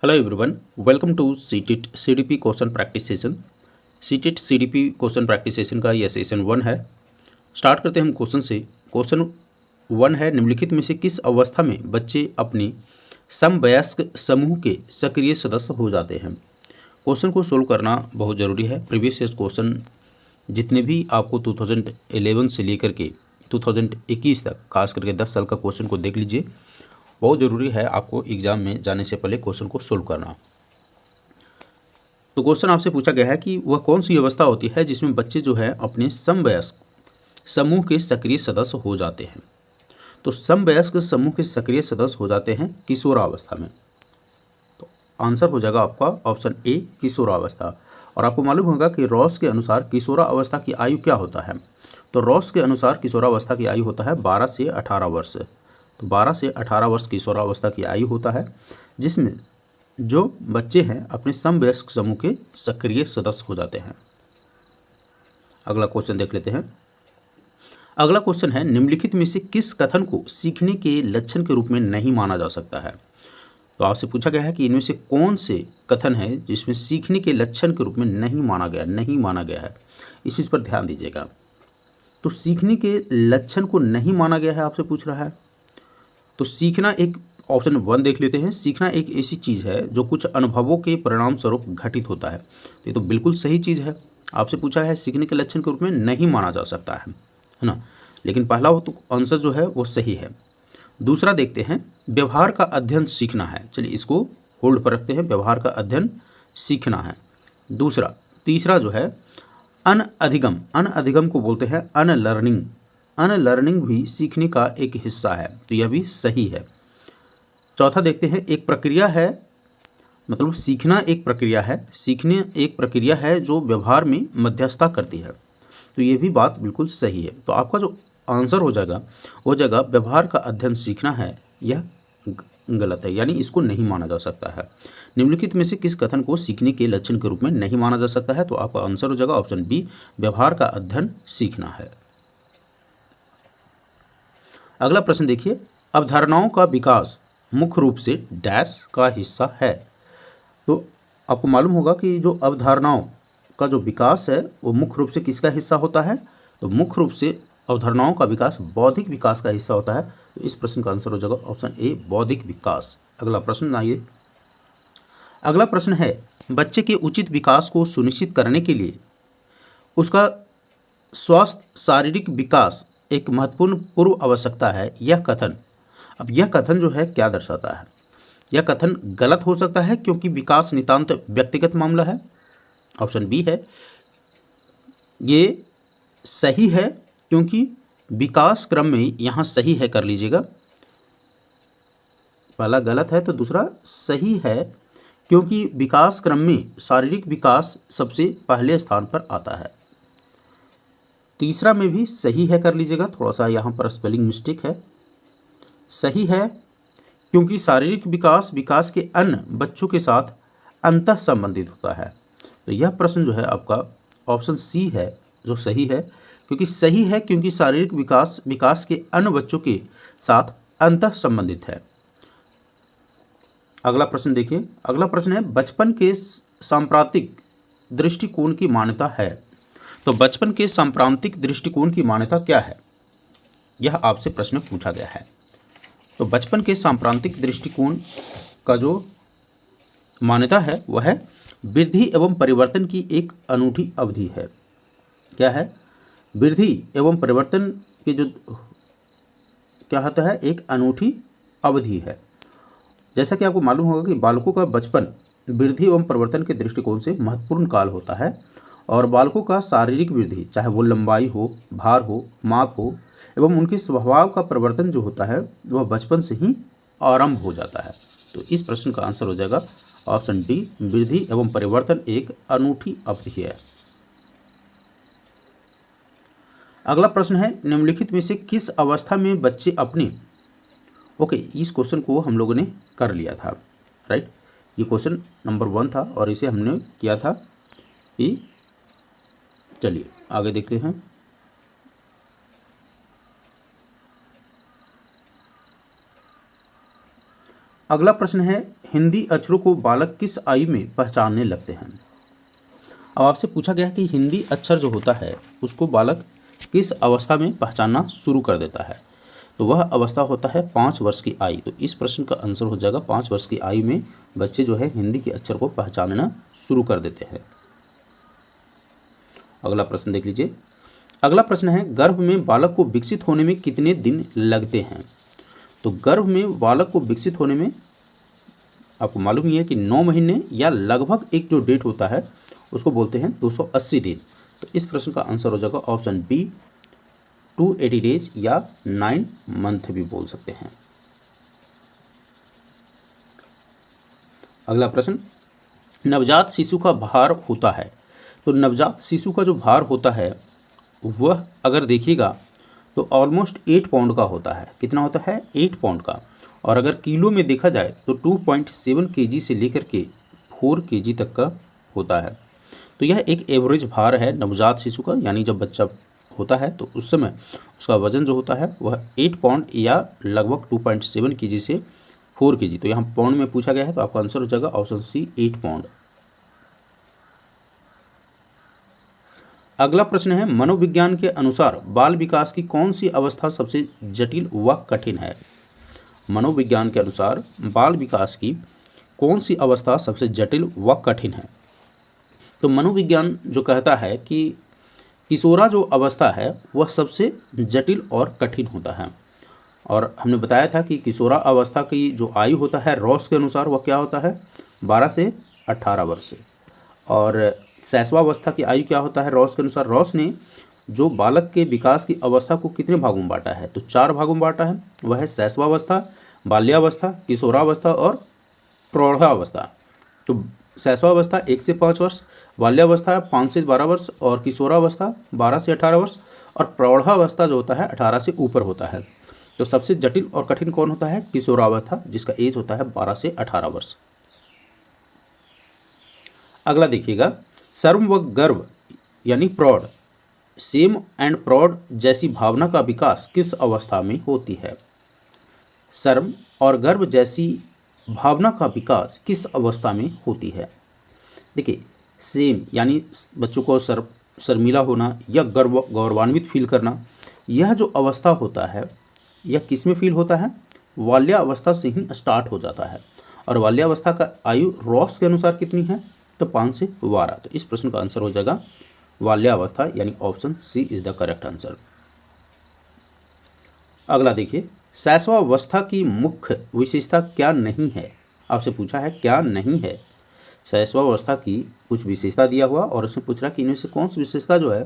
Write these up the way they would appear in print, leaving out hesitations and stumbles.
Hello everyone, welcome to CTET CDP question practice session. CTET CDP question practice session का यह session 1 है। Start करते हैं हम क्वेश्चन से। क्वेश्चन 1 है, निम्नलिखित में से किस अवस्था में बच्चे अपने समवयस्क समूह के सक्रिय सदस्य हो जाते हैं। क्वेश्चन को सोल्व करना बहुत ज़रूरी है। प्रीवियस ईयर क्वेश्चन जितने भी आपको 2011 से लेकर के 2021 तक, खास करके 10 साल का क्वेश्चन को देख लीजिए। बहुत ज़रूरी है आपको एग्जाम में जाने से पहले क्वेश्चन को सोल्व करना। तो क्वेश्चन आपसे पूछा गया है कि वह कौन सी अवस्था होती है जिसमें बच्चे जो है अपने समवयस्क समूह के सक्रिय सदस्य हो जाते हैं। तो समवयस्क समूह के सक्रिय सदस्य हो जाते हैं किशोरावस्था में। तो आंसर हो जाएगा आपका ऑप्शन ए, किशोरावस्था। और आपको मालूम होगा कि रॉस के अनुसार किशोरावस्था की आयु क्या होता है। तो रॉस के अनुसार किशोरावस्था की आयु होता है 12 से 18 वर्ष। तो 12 से 18 वर्ष किशोरावस्था की आयु होता है, जिसमें जो बच्चे हैं अपने समवयस्क समूह के सक्रिय सदस्य हो जाते हैं। अगला क्वेश्चन देख लेते हैं। अगला क्वेश्चन है, निम्नलिखित में से किस कथन को सीखने के लक्षण के रूप में नहीं माना जा सकता है। तो आपसे पूछा गया है कि इनमें से कौन से कथन है जिसमें सीखने के लक्षण के रूप में नहीं माना गया है। इस चीज़ पर ध्यान दीजिएगा। तो सीखने के लक्षण को नहीं माना गया है, आपसे पूछ रहा है। तो सीखना एक, ऑप्शन 1 देख लेते हैं। सीखना एक ऐसी चीज़ है जो कुछ अनुभवों के परिणाम स्वरूप घटित होता है। तो ये तो बिल्कुल सही चीज़ है। आपसे पूछा है सीखने के लक्षण के रूप में नहीं माना जा सकता है ना। लेकिन पहला वो तो आंसर जो है वो सही है। दूसरा देखते हैं, व्यवहार का अध्ययन सीखना है। चलिए इसको होल्ड पर रखते हैं, व्यवहार का अध्ययन सीखना है दूसरा। तीसरा जो है अनअधिगम को बोलते हैं अनलर्निंग। अनलर्निंग भी सीखने का एक हिस्सा है, तो यह भी सही है। चौथा देखते हैं, एक प्रक्रिया है, मतलब सीखना एक प्रक्रिया है, सीखने एक प्रक्रिया है जो व्यवहार में मध्यस्थता करती है। तो ये भी बात बिल्कुल सही है। तो आपका जो आंसर हो जाएगा वो जगह व्यवहार का अध्ययन सीखना है, यह गलत है, यानी इसको नहीं माना जा सकता है। निम्नलिखित में से किस कथन को सीखने के लक्षण के रूप में नहीं माना जा सकता है। तो आपका आंसर हो जाएगा ऑप्शन बी, व्यवहार का अध्ययन सीखना है। अगला प्रश्न देखिए, अवधारणाओं का विकास मुख्य रूप से डैश का हिस्सा है। तो आपको मालूम होगा कि जो अवधारणाओं का जो विकास है वो मुख्य रूप से किसका हिस्सा होता है। तो मुख्य रूप से अवधारणाओं का विकास बौद्धिक विकास का हिस्सा होता है। तो इस प्रश्न का आंसर हो जाएगा ऑप्शन ए, बौद्धिक विकास। अगला प्रश्न आइए। अगला प्रश्न है, बच्चे के उचित विकास को सुनिश्चित करने के लिए उसका स्वस्थ शारीरिक विकास एक महत्वपूर्ण पूर्व आवश्यकता है। यह कथन, अब यह कथन जो है क्या दर्शाता है। यह कथन गलत हो सकता है क्योंकि विकास नितांत व्यक्तिगत मामला है। ऑप्शन बी है, ये सही है क्योंकि विकास क्रम में, यहाँ सही है कर लीजिएगा, पहला गलत है तो दूसरा सही है क्योंकि विकास क्रम में शारीरिक विकास सबसे पहले स्थान पर आता है। तीसरा में भी सही है कर लीजिएगा, थोड़ा सा यहाँ पर स्पेलिंग मिस्टेक है। सही है क्योंकि शारीरिक विकास विकास के अन्य बच्चों के साथ अंतः संबंधित होता है। तो यह प्रश्न जो है आपका ऑप्शन सी है जो सही है, क्योंकि सही है क्योंकि शारीरिक विकास विकास के अन्य बच्चों के साथ अंतः संबंधित है। अगला प्रश्न देखिए। अगला प्रश्न है, बचपन के सांप्रदायिक दृष्टिकोण की मान्यता है। तो बचपन के सांप्रदायिक दृष्टिकोण की मान्यता क्या है, यह आपसे प्रश्न पूछा गया है। तो बचपन के सांप्रदायिक दृष्टिकोण का जो मान्यता है वह है वृद्धि एवं परिवर्तन की एक अनूठी अवधि है। क्या है, वृद्धि एवं परिवर्तन के जो क्या होता है, एक अनूठी अवधि है। जैसा कि आपको मालूम होगा कि बालकों का बचपन वृद्धि एवं परिवर्तन के दृष्टिकोण से महत्वपूर्ण काल होता है और बालकों का शारीरिक वृद्धि, चाहे वो लंबाई हो, भार हो, माप हो, एवं उनके स्वभाव का परिवर्तन जो होता है वह बचपन से ही आरंभ हो जाता है। तो इस प्रश्न का आंसर हो जाएगा ऑप्शन डी, वृद्धि एवं परिवर्तन एक अनूठी अवधि है। अगला प्रश्न है, निम्नलिखित में से किस अवस्था में बच्चे अपने, ओके इस क्वेश्चन को हम लोगों ने कर लिया था, राइट। ये क्वेश्चन नंबर 1 था और इसे हमने किया था कि, चलिए आगे देखते हैं। अगला प्रश्न है, हिंदी अक्षरों को बालक किस आयु में पहचानने लगते हैं। अब आपसे पूछा गया कि हिंदी अक्षर जो होता है उसको बालक किस अवस्था में पहचानना शुरू कर देता है, तो वह अवस्था होता है 5 वर्ष की आयु। तो इस प्रश्न का आंसर हो जाएगा 5 वर्ष की आयु में बच्चे जो है हिंदी के अक्षर को पहचानना शुरू कर देते हैं। अगला प्रश्न देख लीजिए। अगला प्रश्न है, गर्भ में बालक को विकसित होने में कितने दिन लगते हैं। तो गर्भ में बालक को विकसित होने में आपको मालूम ही है कि 9 महीने या लगभग एक जो डेट होता है उसको बोलते हैं 280 दिन। तो इस प्रश्न का आंसर हो जाएगा ऑप्शन बी 280 डेज या 9 मंथ भी बोल सकते हैं। अगला प्रश्न, नवजात शिशु का भार होता है। तो नवजात शिशु का जो भार होता है वह अगर देखिएगा तो ऑलमोस्ट 8 पाउंड का होता है। कितना होता है? 8 पाउंड का। और अगर किलो में देखा जाए तो 2.7 केजी से लेकर के 4 केजी तक का होता है। तो यह एक एवरेज भार है नवजात शिशु का, यानी जब बच्चा होता है तो उस समय उसका वजन जो होता है वह 8 पाउंड या लगभग 2.7 केजी से 4 केजी। तो यहाँ पाउंड में पूछा गया है तो आपका आंसर हो जाएगा ऑप्शन सी 8 पाउंड। अगला प्रश्न है, मनोविज्ञान के अनुसार बाल विकास की कौन सी अवस्था सबसे जटिल व कठिन है। मनोविज्ञान के अनुसार बाल विकास की कौन सी अवस्था सबसे जटिल व कठिन है। तो मनोविज्ञान जो कहता है कि किशोरा जो अवस्था है वह सबसे जटिल और कठिन होता है। और हमने बताया था कि किशोरा अवस्था की जो आयु होता है रॉस के अनुसार वह क्या होता है 12 से 18 वर्ष। और शैशवावस्था की आयु क्या होता है रॉस के अनुसार। रॉस ने जो बालक के विकास की अवस्था को कितने भागों में बांटा है, तो 4 भागों में बांटा है। वह है शैशवावस्था, बाल्यावस्था, किशोरावस्था और प्रौढ़ावस्था। तो शैशवावस्था 1 से 5 वर्ष, बाल्यावस्था 5 से 12 वर्ष और किशोरावस्था 12 से 18 वर्ष और प्रौढ़ावस्था जो होता है 18 से ऊपर होता है। तो सबसे जटिल और कठिन कौन होता है? किशोरावस्था, जिसका एज होता है 12 से 18 वर्ष। अगला देखिएगा, सर्म व गर्भ यानी प्रौढ़, सेम एंड प्रौढ़ जैसी भावना का विकास किस अवस्था में होती है। सर्म और गर्भ जैसी भावना का विकास किस अवस्था में होती है। देखिए, सेम यानी बच्चों को शर्मिला होना या गौरवान्वित फील करना, यह जो अवस्था होता है यह किस में फील होता है? बाल्यावस्था से ही स्टार्ट हो जाता है। और बाल्यावस्था का आयु रॉस के अनुसार कितनी है? तो 5 से 12। तो इस प्रश्न का आंसर हो जाएगा बाल्यावस्था, यानी option C is the correct answer. अगला देखिए, शैशवावस्था की मुख्य विशेषता क्या नहीं है। आपसे पूछा है क्या नहीं है। शैशवावस्था की कुछ विशेषता दिया हुआ और उसमें पूछ रहा कि इनमें से कौन सी विशेषता जो है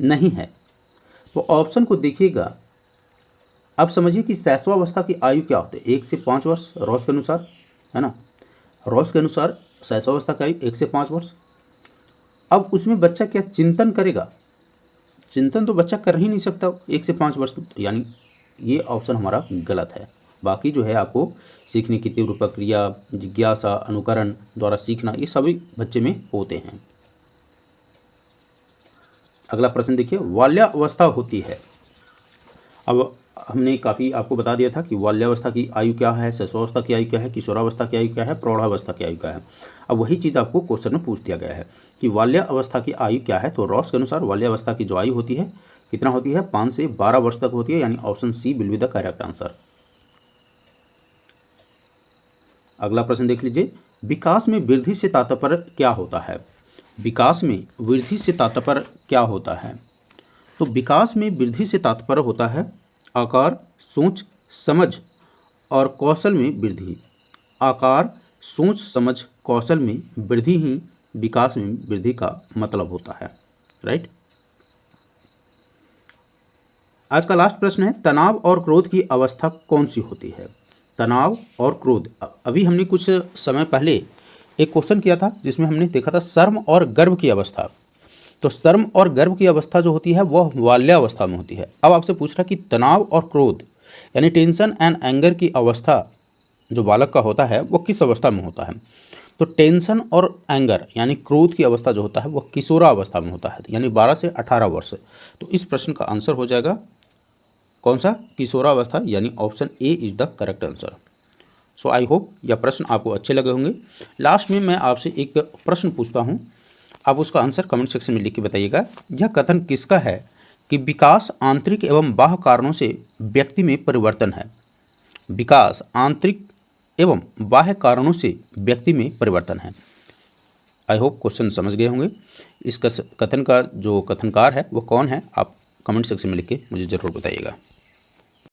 नहीं है। तो ऑप्शन को देखिएगा, अब समझिए कि शैशवावस्था की आयु क्या होती है 1 से 5 वर्ष रॉस के अनुसार, है ना। रॉस के अनुसार शैशवावस्था की आयु 1 से 5 वर्ष। अब उसमें बच्चा क्या चिंतन करेगा? चिंतन तो बच्चा कर ही नहीं सकता 1 से 5 वर्ष, यानी ये ऑप्शन हमारा गलत है। बाकी जो है आपको सीखने की तीव्र प्रक्रिया, जिज्ञासा, अनुकरण द्वारा सीखना, ये सभी बच्चे में होते हैं। अगला प्रश्न देखिए, बाल्यावस्था होती है। अब हमने काफ़ी आपको बता दिया था कि बाल्यावस्था की आयु क्या है, शैशवावस्था की आयु क्या है, किशोरावस्था की आयु क्या है, प्रौढ़ावस्था की आयु क्या है। अब वही चीज़ आपको क्वेश्चन में पूछ दिया गया है कि बाल्यावस्था की आयु क्या है। तो रॉस के अनुसार बाल्यावस्था की जो आयु होती है कितना होती है? 5 से 12 वर्ष तक होती है, यानी option C will be the correct answer. अगला प्रश्न देख लीजिए, विकास में वृद्धि से तात्पर्य क्या होता है। विकास में वृद्धि से तात्पर्य क्या होता है। तो विकास में वृद्धि से तात्पर्य होता है आकार, सोच, समझ और कौशल में वृद्धि। आकार, सोच, समझ, कौशल में वृद्धि ही विकास में वृद्धि का मतलब होता है। राइट। आज का लास्ट प्रश्न है, तनाव और क्रोध की अवस्था कौन सी होती है। तनाव और क्रोध, अभी हमने कुछ समय पहले एक क्वेश्चन किया था जिसमें हमने देखा था शर्म और गर्व की अवस्था। तो शर्म और गर्व की अवस्था जो होती है वह बाल्यावस्था में होती है। अब आपसे पूछ रहा कि तनाव और क्रोध यानी टेंशन एंड एंगर की अवस्था जो बालक का होता है वह किस अवस्था में होता है। तो टेंशन और एंगर यानी क्रोध की अवस्था जो होता है वह किशोरावस्था में होता है, यानी 12 से 18 वर्ष। तो इस प्रश्न का आंसर हो जाएगा कौन सा? किशोरावस्था, यानी option A is the correct answer. So I hope यह प्रश्न आपको अच्छे लगे होंगे। लास्ट में मैं आपसे एक प्रश्न पूछता हूँ, आप उसका आंसर कमेंट सेक्शन में लिख के बताइएगा। यह कथन किसका है कि विकास आंतरिक एवं बाह्य कारणों से व्यक्ति में परिवर्तन है? विकास आंतरिक एवं बाह्य कारणों से व्यक्ति में परिवर्तन है। आई होप क्वेश्चन समझ गए होंगे। इस कथन का जो कथनकार है वो कौन है, आप कमेंट सेक्शन में लिख के मुझे ज़रूर बताइएगा।